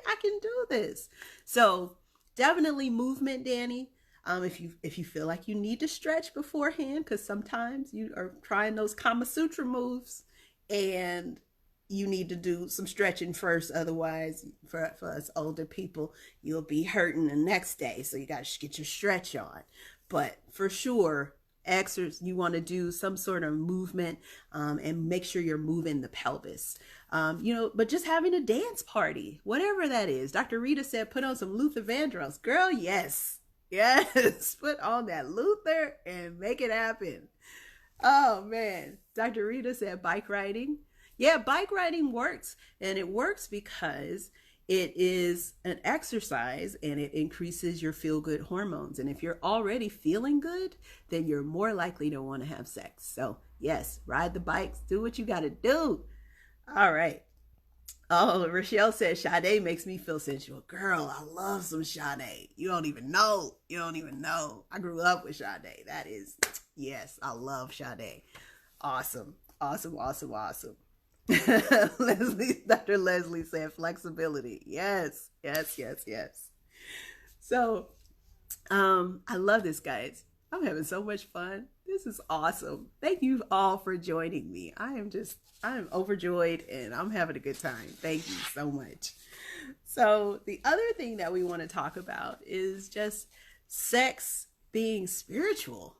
I can do this. So definitely movement, Danny. If you feel like you need to stretch beforehand, because sometimes you are trying those Kama Sutra moves and you need to do some stretching first. Otherwise, for us older people, you'll be hurting the next day. So you got to get your stretch on. But for sure, you want to do some sort of movement, and make sure you're moving the pelvis. But just having a dance party, whatever that is. Dr. Rita said, put on some Luther Vandross. Girl, yes. Put on that Luther and make it happen. Oh man. Dr. Rita said bike riding. Yeah, bike riding works, and it works because it is an exercise and it increases your feel-good hormones. And if you're already feeling good, then you're more likely to want to have sex. So yes, ride the bikes, do what you got to do. All right. Oh, Rochelle says Sade makes me feel sensual. Girl, I love some Sade. You don't even know. I grew up with Sade. That is, yes, I love Sade. Awesome. Dr. Leslie said flexibility. Yes. So, I love this, guys. I'm having so much fun. This is awesome. Thank you all for joining me. I'm overjoyed and I'm having a good time. Thank you so much. So the other thing that we want to talk about is just sex being spiritual.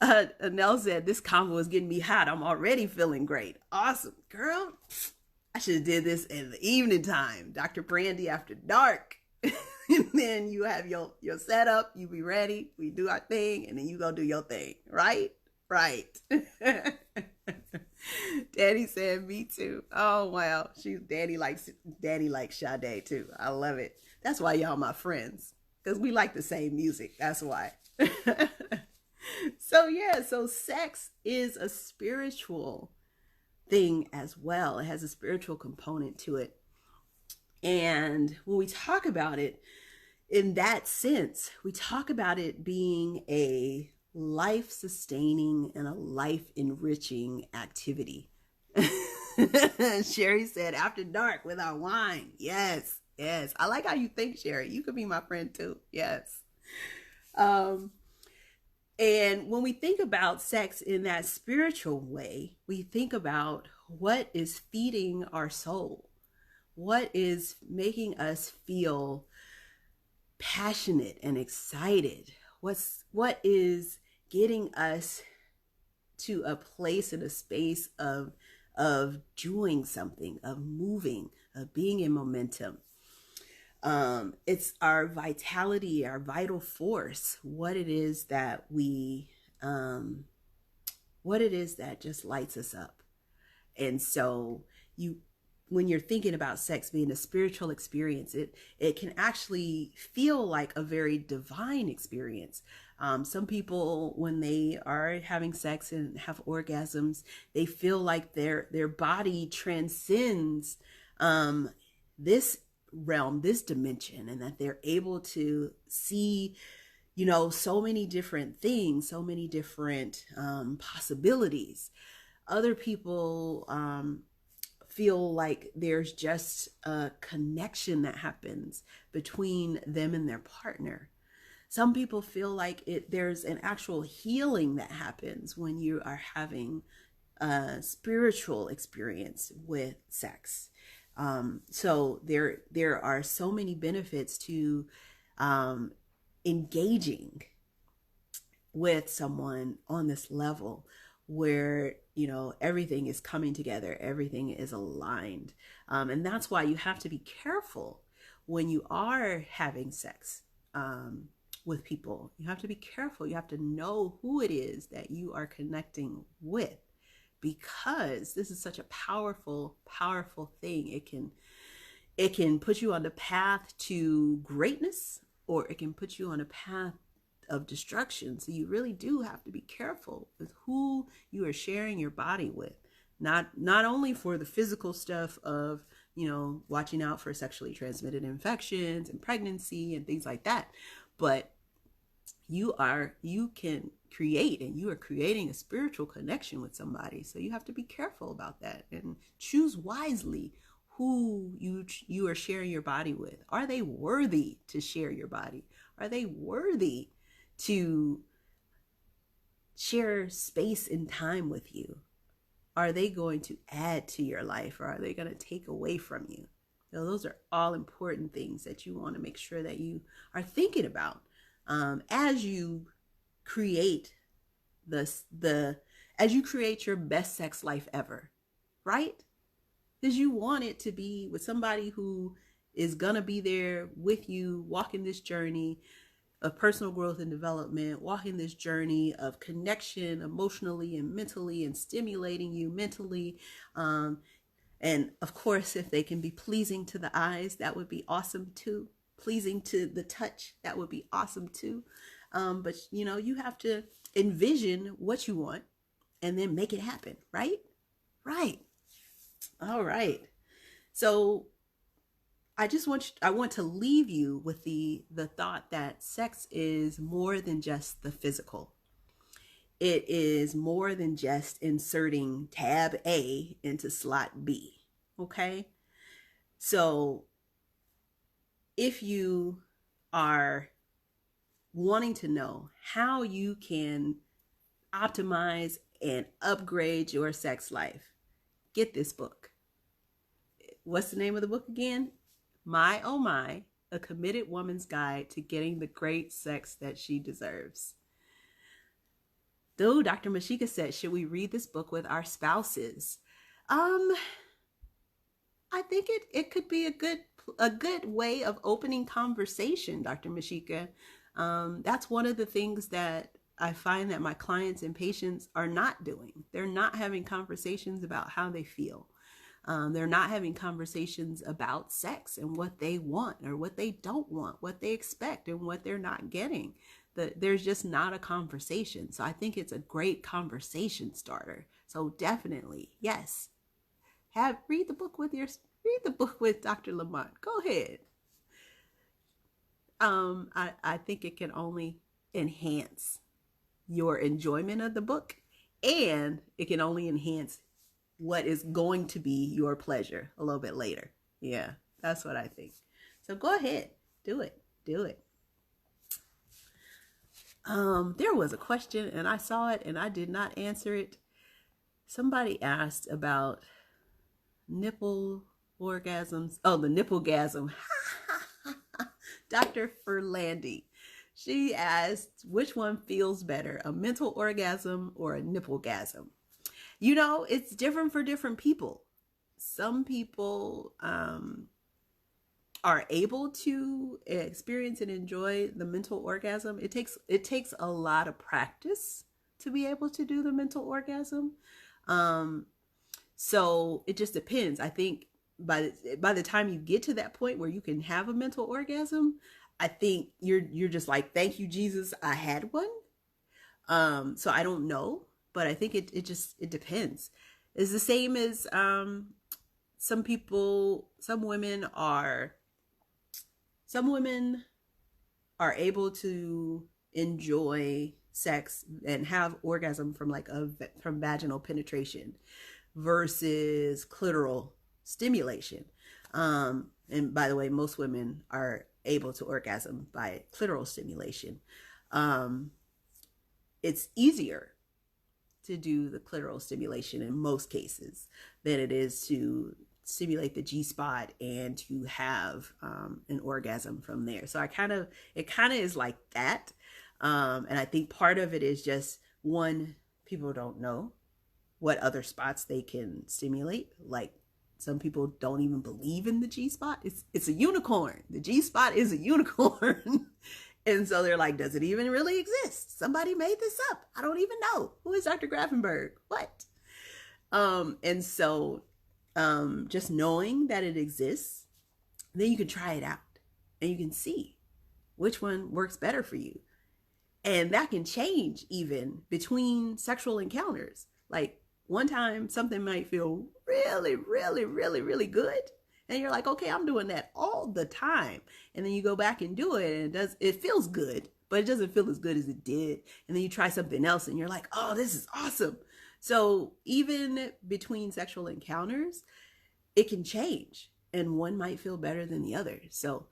Nell said, this convo is getting me hot. I'm already feeling great. Awesome, girl. I should have did this in the evening time, Dr. Brandye after dark. And then you have your setup, you be ready, we do our thing, and then you go do your thing, right? Right. Daddy said me too. Oh wow. Daddy likes Sade too. I love it. That's why y'all my friends. Because we like the same music. That's why. So sex is a spiritual thing as well. It has a spiritual component to it. And when we talk about it in that sense, we talk about it being a life sustaining and a life enriching activity. Sherry said, after dark with our wine. Yes, yes. I like how you think, Sherry. You could be my friend too. Yes. And when we think about sex in that spiritual way, we think about what is feeding our soul, what is making us feel passionate and excited, what is getting us to a place and a space of doing something, of moving, of being in momentum. It's our vitality, our vital force, what it is that just lights us up. And so when you're thinking about sex being a spiritual experience, it can actually feel like a very divine experience. Some people, when they are having sex and have orgasms, they feel like their body transcends this realm, this dimension, and that they're able to see, so many different things, so many different possibilities. Other people feel like there's just a connection that happens between them and their partner. Some people feel like there's an actual healing that happens when you are having a spiritual experience with sex. So there are so many benefits to engaging with someone on this level where everything is coming together, everything is aligned, and that's why you have to be careful when you are having sex with people. You have to be careful. You have to know who it is that you are connecting with, because this is such a powerful thing. It can put you on the path to greatness, or it can put you on a path of destruction. So you really do have to be careful with who you are sharing your body with. Not only for the physical stuff of, watching out for sexually transmitted infections and pregnancy and things like that, but you can create, and you are creating a spiritual connection with somebody. So you have to be careful about that and choose wisely who you are sharing your body with. Are they worthy to share your body? Are they worthy to share space and time with you? Are they going to add to your life, or are they going to take away from you? So those are all important things that you want to make sure that you are thinking about as you create as you create your best sex life ever, right? Because you want it to be with somebody who is gonna be there with you, walking this journey of personal growth and development, walking this journey of connection emotionally and mentally, and stimulating you mentally. And of course, if they can be pleasing to the eyes, that would be awesome too. Pleasing to the touch, that would be awesome too. But you have to envision what you want and then make it happen, right? Right. All right. So I want to leave you with the thought that sex is more than just the physical. It is more than just inserting tab A into slot B. Okay? So if you are wanting to know how you can optimize and upgrade your sex life, get this book. What's the name of the book again? My Oh My, A Committed Woman's Guide to Getting the Great Sex That She Deserves. Though Dr. Mashika said, should we read this book with our spouses? I think it could be a good way of opening conversation, Dr. Mashika. That's one of the things that I find that my clients and patients are not doing. They're not having conversations about how they feel. They're not having conversations about sex and what they want or what they don't want, what they expect and what they're not getting. There's just not a conversation. So I think it's a great conversation starter. So definitely, yes, read the book with Dr. Lamont. Go ahead. I think it can only enhance your enjoyment of the book, and it can only enhance what is going to be your pleasure a little bit later. Yeah, that's what I think. So go ahead, do it. There was a question and I saw it and I did not answer it. Somebody asked about nipple orgasms. Oh, the nipplegasm. Dr. Ferlandi. She asked which one feels better, a mental orgasm or a nipplegasm. You know, it's different for different people. Some people are able to experience and enjoy the mental orgasm. It takes a lot of practice to be able to do the mental orgasm. So it just depends. I think by the time you get to that point where you can have a mental orgasm, I think you're just like, thank you, Jesus, I had one. So I don't know, but I think it depends. It's the same as some women are able to enjoy sex and have orgasm from from vaginal penetration versus clitoral stimulation. And by the way, most women are able to orgasm by clitoral stimulation. It's easier to do the clitoral stimulation in most cases than it is to stimulate the G-spot and to have an orgasm from there. So it kind of is like that. And I think part of it is just, one, people don't know what other spots they can stimulate. Like, some people don't even believe in the G-spot. It's a unicorn. The G-spot is a unicorn. And so they're like, does it even really exist? Somebody made this up. I don't even know. Who is Dr. Grafenberg? What? And so just knowing that it exists, then you can try it out and you can see which one works better for you. And that can change even between sexual encounters. Like, one time something might feel really, really, really, really good. And you're like, okay, I'm doing that all the time. And then you go back and do it and it feels good, but it doesn't feel as good as it did. And then you try something else and you're like, oh, this is awesome. So even between sexual encounters, it can change and one might feel better than the other. So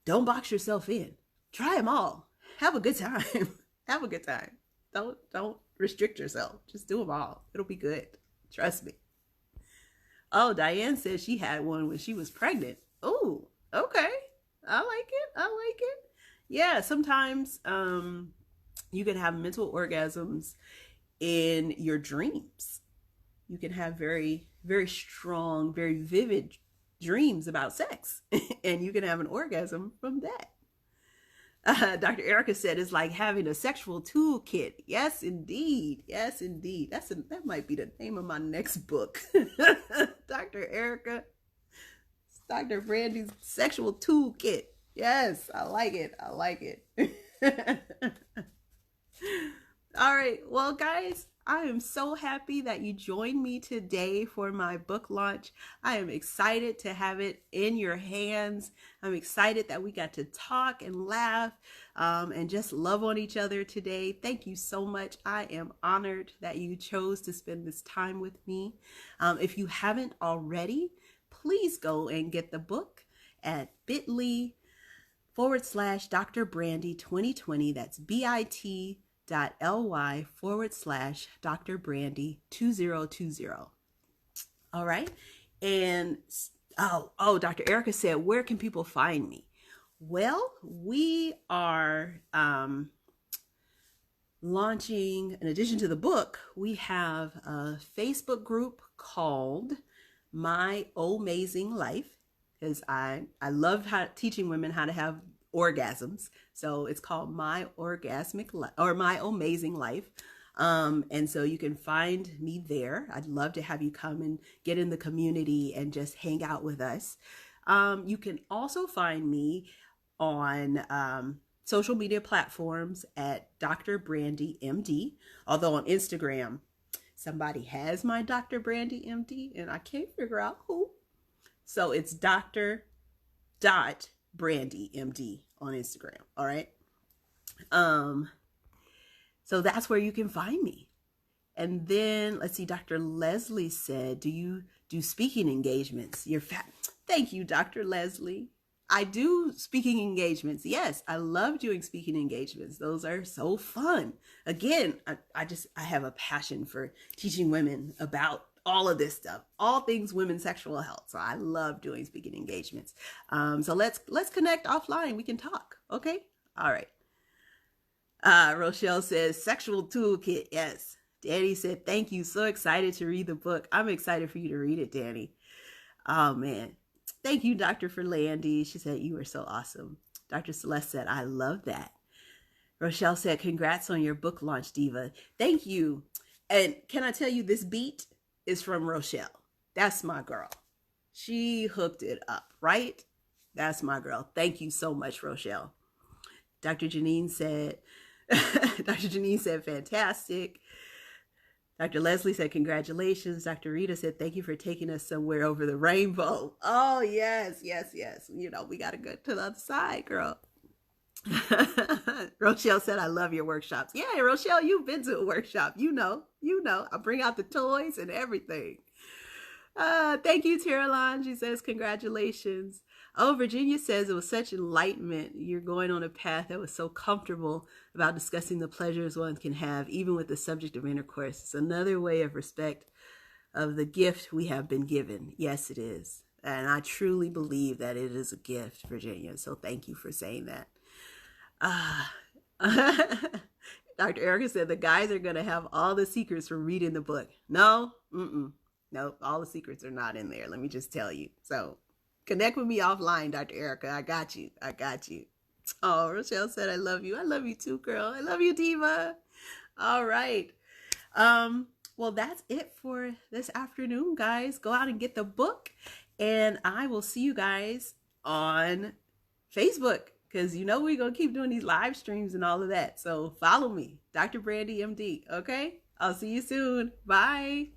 don't box yourself in. Try them all. Have a good time. Have a good time. Don't restrict yourself. Just do them all. It'll be good. Trust me. Oh, Diane says she had one when she was pregnant. Oh, okay. I like it. Yeah, sometimes you can have mental orgasms in your dreams. You can have very, very strong, very vivid dreams about sex. And you can have an orgasm from that. Dr. Erica said it's like having a sexual toolkit. Yes, indeed. Yes, indeed. That might be the name of my next book. Dr. Erica, Dr. Brandye's sexual toolkit. Yes, I like it. I like it. All right. Well, guys, I am so happy that you joined me today for my book launch. I am excited to have it in your hands. I'm excited that we got to talk and laugh and just love on each other today. Thank you so much. I am honored that you chose to spend this time with me. If you haven't already, please go and get the book at bit.ly/Dr. Brandye 2020. That's bit.ly/Dr. Brandye 2020. All right. And Dr. Erica said, where can people find me? Well, we are launching, in addition to the book, we have a Facebook group called My Amazing Life, because I love teaching women how to have orgasms. So it's called My Orgasmic Life, or My Amazing Life. And so you can find me there. I'd love to have you come and get in the community and just hang out with us. You can also find me on social media platforms at Dr. Brandye MD. Although on Instagram, somebody has my Dr. Brandye MD and I can't figure out who. So it's Dr. Brandye MD on Instagram. All right. So that's where you can find me. And then let's see, Dr. Leslie said, do you do speaking engagements? You're fat. Thank you, Dr. Leslie. I do speaking engagements. Yes, I love doing speaking engagements. Those are so fun. Again, I have a passion for teaching women about all of this stuff, all things women's sexual health. So I love doing speaking engagements. So let's connect offline. We can talk. Okay. All right. Rochelle says sexual toolkit. Yes. Danny said, thank you. So excited to read the book. I'm excited for you to read it, Danny. Oh man. Thank you, Dr. Ferlandy. She said, you were so awesome. Dr. Celeste said, I love that. Rochelle said, congrats on your book launch, Diva. Thank you. And can I tell you, this beat is from Rochelle. That's my girl. She hooked it up, right? That's my girl. Thank you so much, Rochelle. Dr. Janine said, fantastic. Dr. Leslie said, congratulations. Dr. Rita said, thank you for taking us somewhere over the rainbow. Oh, yes, yes, yes. You know, we got to go to the other side, girl. Rochelle said, I love your workshops. Yeah, Rochelle, you've been to a workshop. You know, I bring out the toys and everything. Thank you, Taraline. She says, congratulations. Oh, Virginia says it was such enlightenment. You're going on a path that was so comfortable about discussing the pleasures one can have, even with the subject of intercourse. It's another way of respect of the gift we have been given. Yes, it is. And I truly believe that it is a gift, Virginia. So thank you for saying that. Dr. Erica said the guys are going to have all the secrets from reading the book. No, nope, all the secrets are not in there. Let me just tell you. So connect with me offline, Dr. Erica. I got you. Oh, Rochelle said, I love you. I love you too, girl. I love you, Diva. All right. Well, that's it for this afternoon, guys. Go out and get the book. And I will see you guys on Facebook, because you know we're going to keep doing these live streams and all of that. So follow me, Dr. Brandye MD. Okay? I'll see you soon. Bye.